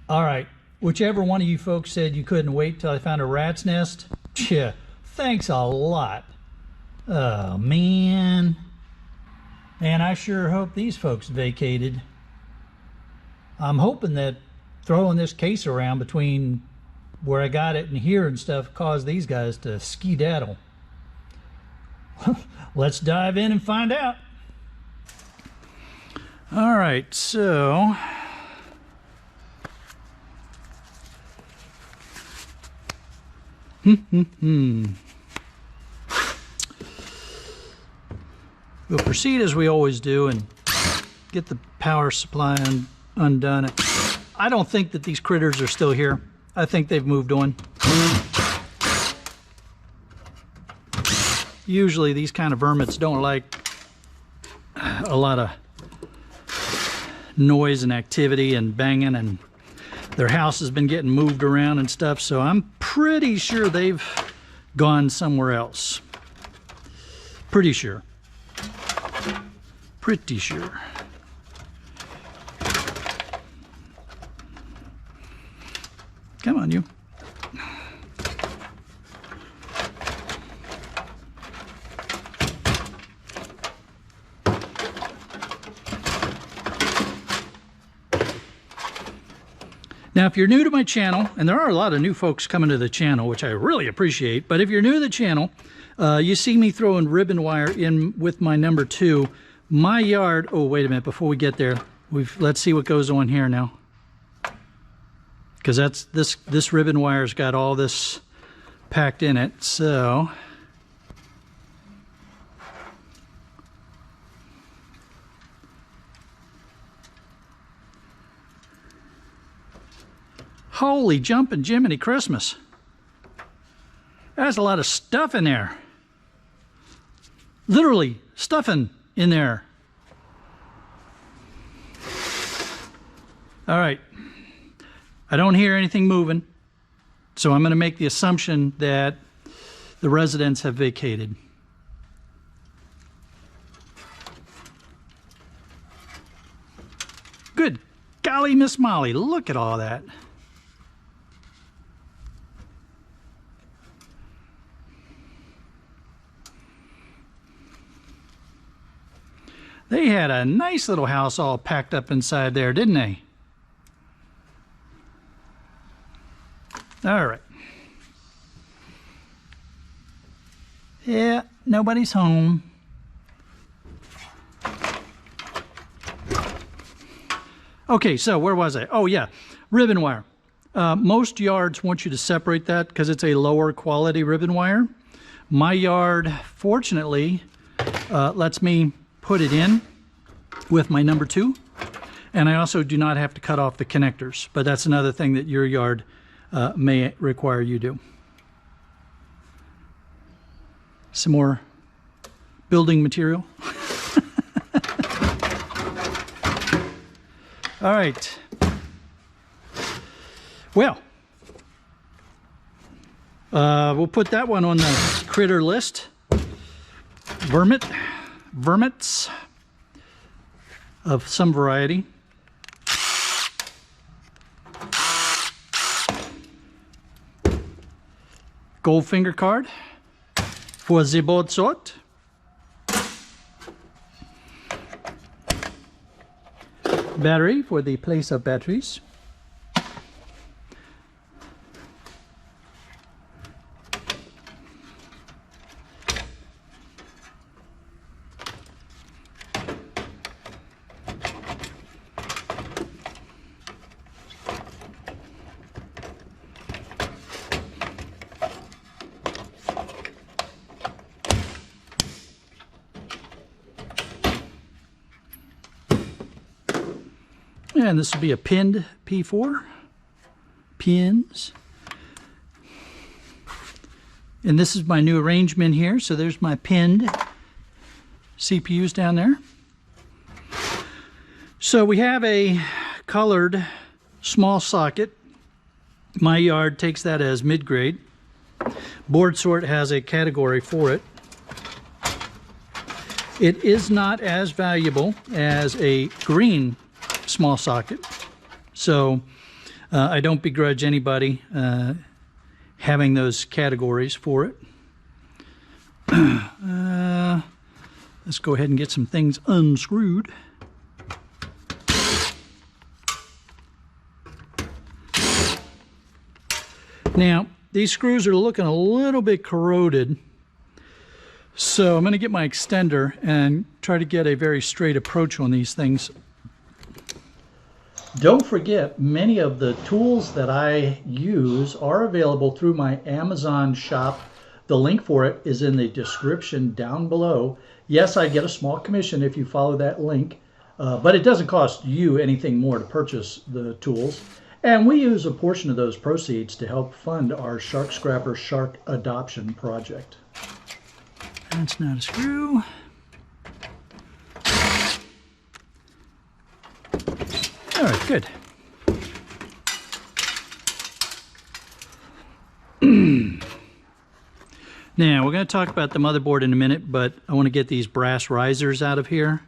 All right, whichever one of you folks said you couldn't wait till I found a rat's nest, yeah, thanks a lot. Oh, man. And I sure hope these folks vacated. I'm hoping that throwing this case around between where I got it and here and stuff caused these guys to skedaddle. Let's dive in and find out. All right, so we'll proceed as we always do and get the power supply undone. I don't think that these critters are still here. I think they've moved on. Usually these kind of vermins don't like a lot of noise and activity and banging, and their house has been getting moved around and stuff, so I'm pretty sure they've gone somewhere else. Pretty sure. Pretty sure. Come on, you. Now, if you're new to my channel, and there are a lot of new folks coming to the channel, which I really appreciate, but if you're new to the channel, you see me throwing ribbon wire in with my number 2. My yard, oh, wait a minute, before we get there, let's see what goes on here now. Because that's this ribbon wire's got all this packed in it, so holy jumping Jiminy Christmas. There's a lot of stuff in there. Literally stuffing in there. All right. I don't hear anything moving, so I'm going to make the assumption that the residents have vacated. Good golly, Miss Molly, look at all that. They had a nice little house all packed up inside there, didn't they? All right. Yeah, nobody's home. Okay, so where was I? Oh, yeah, ribbon wire. Most yards want you to separate that because it's a lower quality ribbon wire. My yard, fortunately, lets me put it in with my number 2. And I also do not have to cut off the connectors, but that's another thing that your yard may require you do. Some more building material. All right. Well, we'll put that one on the critter list. Vermits of some variety. Goldfinger card for the board sort. Battery for the place of batteries. And this will be a pinned P4. Pins. And this is my new arrangement here. So there's my pinned CPUs down there. So we have a colored small socket. My yard takes that as mid-grade. Board Sort has a category for it. It is not as valuable as a green small socket. So I don't begrudge anybody having those categories for it. Let's go ahead and get some things unscrewed. Now, these screws are looking a little bit corroded, so I'm going to get my extender and try to get a very straight approach on these things. Don't forget, many of the tools that I use are available through my Amazon shop. The link for it is in the description down below. Yes, I get a small commission if you follow that link, but it doesn't cost you anything more to purchase the tools. And we use a portion of those proceeds to help fund our Shark Scrapper Shark Adoption project. That's not a screw. All right, good. Now, we're going to talk about the motherboard in a minute, but I want to get these brass risers out of here.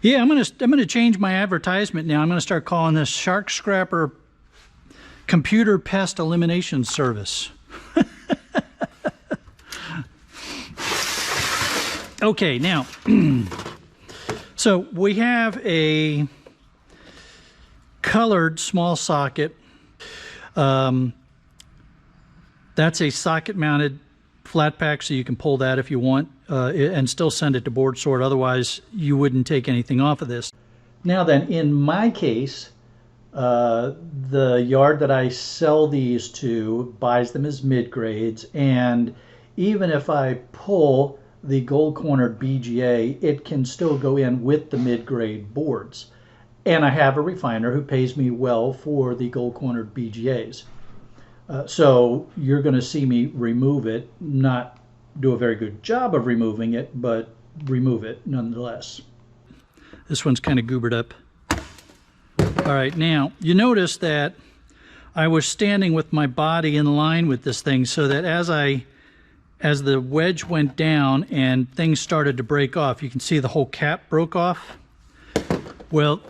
Yeah, I'm gonna change my advertisement now. I'm gonna start calling this Shark Scrapper Computer Pest Elimination Service. Okay, now, so we have a colored small socket. That's a socket mounted flat pack, so you can pull that if you want and still send it to board sort. Otherwise, you wouldn't take anything off of this. Now then, in my case, the yard that I sell these to buys them as mid-grades, and even if I pull the gold-cornered BGA, it can still go in with the mid-grade boards. And I have a refiner who pays me well for the gold-cornered BGAs. So you're going to see me remove it, not do a very good job of removing it, but remove it nonetheless. This one's kind of goobered up. All right, now you notice that I was standing with my body in line with this thing, so that as the wedge went down and things started to break off, you can see the whole cap broke off. Well,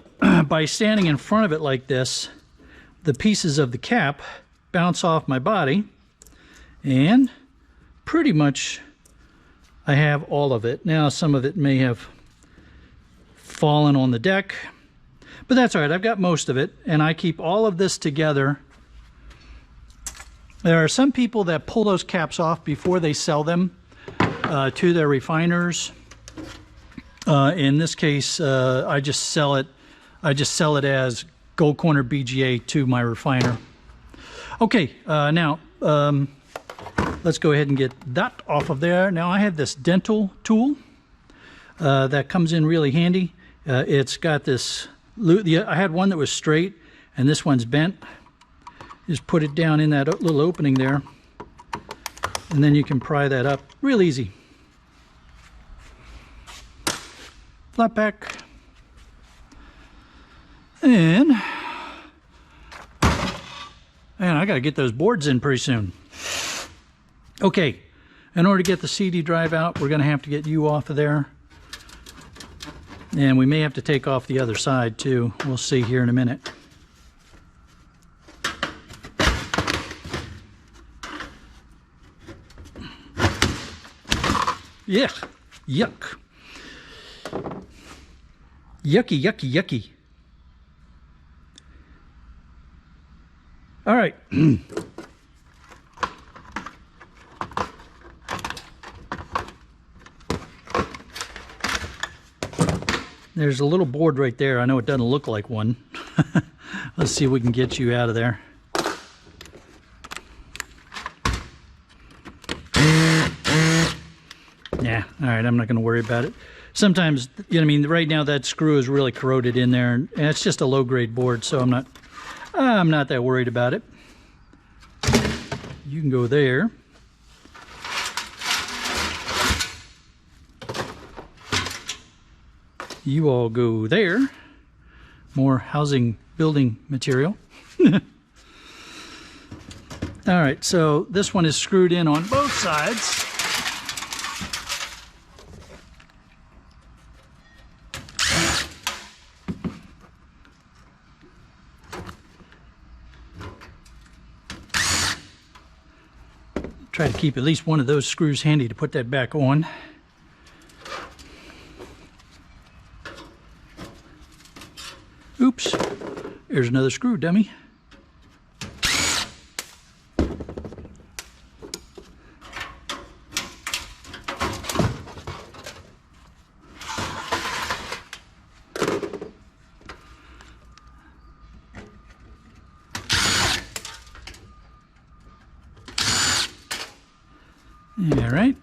by standing in front of it like this, the pieces of the cap bounce off my body, and pretty much I have all of it. Now, some of it may have fallen on the deck, but that's all right. I've got most of it, and I keep all of this together. There are some people that pull those caps off before they sell them to their refiners. In this case, I just sell it as gold corner BGA to my refiner. Okay, now let's go ahead and get that off of there. Now I have this dental tool that comes in really handy. It's got this, I had one that was straight, and this one's bent. Just put it down in that little opening there, and then you can pry that up real easy. Flat pack. And man, I gotta get those boards in pretty soon. Okay, in order to get the CD drive out, we're gonna have to get you off of there. And we may have to take off the other side too. We'll see here in a minute. Yeah, yuck. Yucky, yucky, yucky. All right. There's a little board right there. I know it doesn't look like one. Let's see if we can get you out of there. Yeah, all right, I'm not going to worry about it. Sometimes, you know what I mean, right now that screw is really corroded in there, and it's just a low-grade board, so I'm not that worried about it. You can go there. You all go there. More housing building material. All right, so this one is screwed in on both sides. Try to keep at least one of those screws handy to put that back on. Oops, there's another screw, dummy. All right.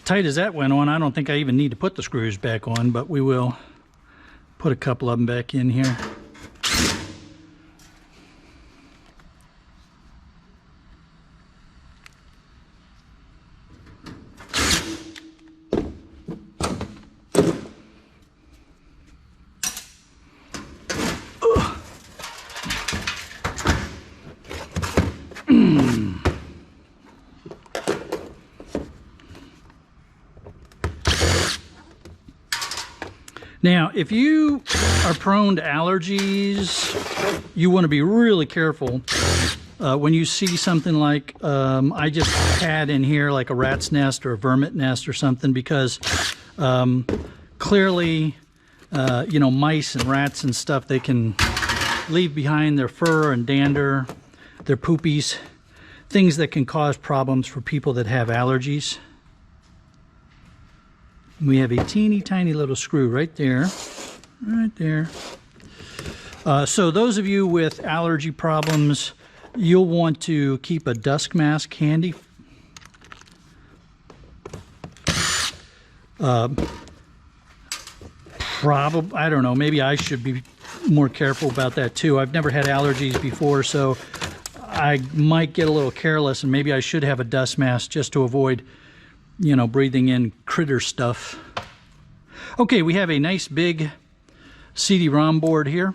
Tight as that went on, I don't think I even need to put the screws back on, but we will put a couple of them back in here. Now, if you are prone to allergies, you want to be really careful when you see something like I just had in here, like a rat's nest or a vermin nest or something, because clearly, you know, mice and rats and stuff, they can leave behind their fur and dander, their poopies, things that can cause problems for people that have allergies. We have a teeny tiny little screw right there, right there. So those of you with allergy problems, you'll want to keep a dust mask handy. Probably, I don't know, maybe I should be more careful about that too. I've never had allergies before, so I might get a little careless, and maybe I should have a dust mask just to avoid, you know, breathing in critter stuff. Okay, we have a nice big CD-ROM board here.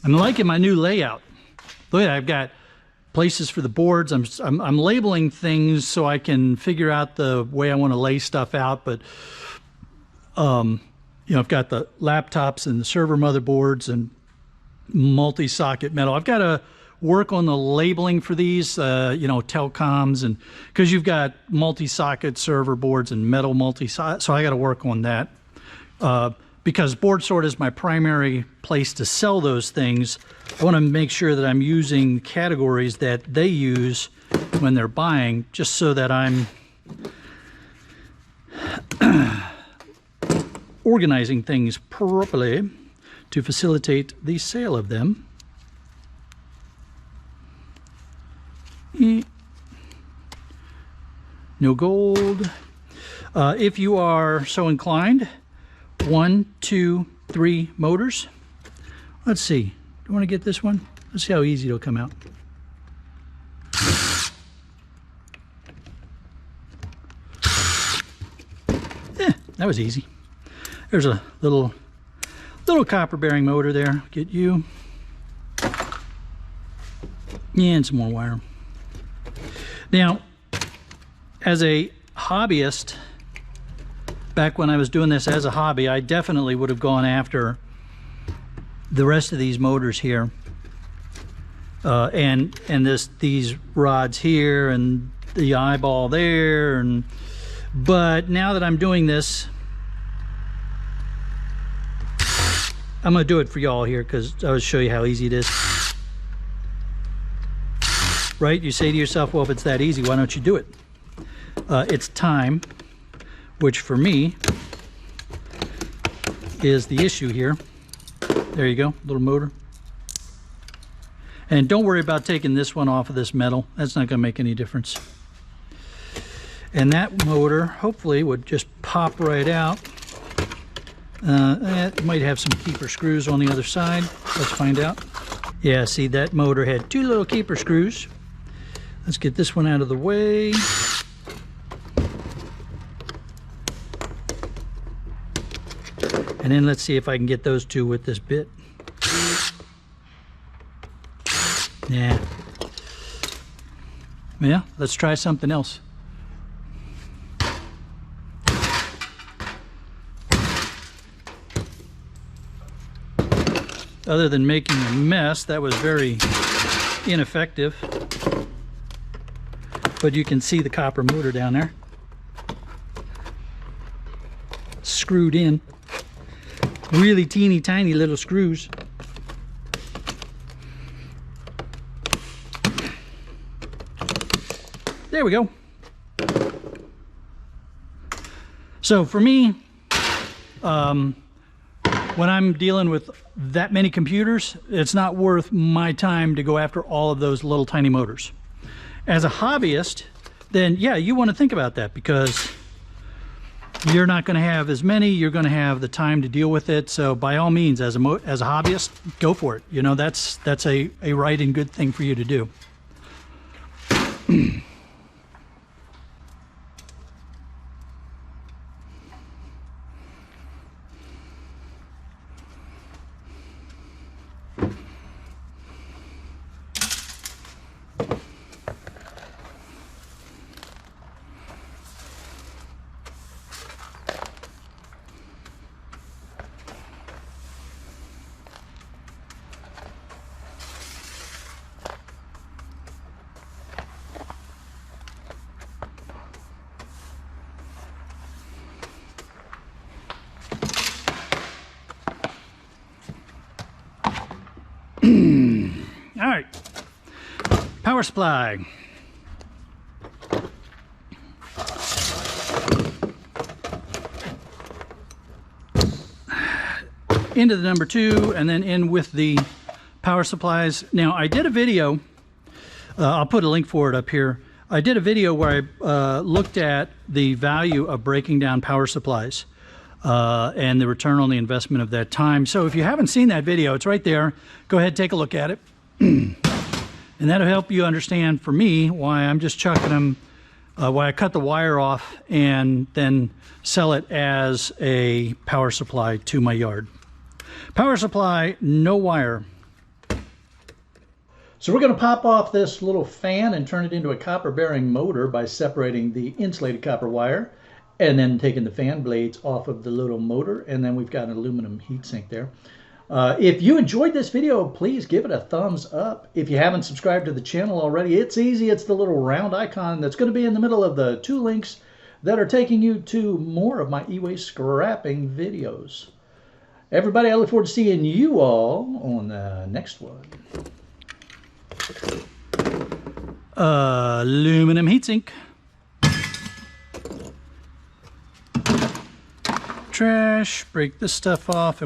I'm liking my new layout. Look at that, I've got places for the boards. I'm labeling things so I can figure out the way I want to lay stuff out, but you know, I've got the laptops and the server motherboards and multi-socket metal. I've got to work on the labeling for these, you know, telecoms, and because you've got multi-socket server boards and metal multi-socket, so I got to work on that. Because Board Sort is my primary place to sell those things, I want to make sure that I'm using categories that they use when they're buying, just so that I'm organizing things properly to facilitate the sale of them. No gold. If you are so inclined, 1, 2, 3 motors. Let's see. Do you want to get this one? Let's see how easy it'll come out. That was easy. There's a little copper bearing motor there. Get you. And some more wire. Now, as a hobbyist, back when I was doing this as a hobby, I definitely would have gone after the rest of these motors here, and these rods here and the eyeball there, but now that I'm doing this, I'm gonna do it for y'all here because I will show you how easy it is. Right? You say to yourself, well, if it's that easy, why don't you do it? It's time, which for me is the issue here. There you go, little motor. And don't worry about taking this one off of this metal. That's not going to make any difference. And that motor hopefully would just pop right out. It might have some keeper screws on the other side. Let's find out. Yeah, see, that motor had 2 little keeper screws. Let's get this one out of the way. And then let's see if I can get those 2 with this bit. Yeah. Yeah, let's try something else. Other than making a mess, that was very ineffective. But you can see the copper motor down there. Screwed in. Really teeny tiny little screws. There we go. So for me, when I'm dealing with that many computers, it's not worth my time to go after all of those little tiny motors. As a hobbyist, then yeah, you want to think about that, because you're not going to have as many, you're going to have the time to deal with it. So by all means, as a hobbyist, go for it. You know, that's a right and good thing for you to do. All right, power supply. Into the number 2, and then in with the power supplies. Now, I did a video, I'll put a link for it up here. I did a video where I looked at the value of breaking down power supplies and the return on the investment of that time. So if you haven't seen that video, it's right there. Go ahead, take a look at it. And that'll help you understand, for me, why I'm just chucking them, why I cut the wire off and then sell it as a power supply to my yard. Power supply, no wire. So we're going to pop off this little fan and turn it into a copper bearing motor by separating the insulated copper wire and then taking the fan blades off of the little motor, and then we've got an aluminum heatsink there. If you enjoyed this video, please give it a thumbs up. If you haven't subscribed to the channel already, it's easy. It's the little round icon that's going to be in the middle of the 2 links that are taking you to more of my e-waste scrapping videos. Everybody, I look forward to seeing you all on the next one. Aluminum heatsink. Trash, break this stuff off.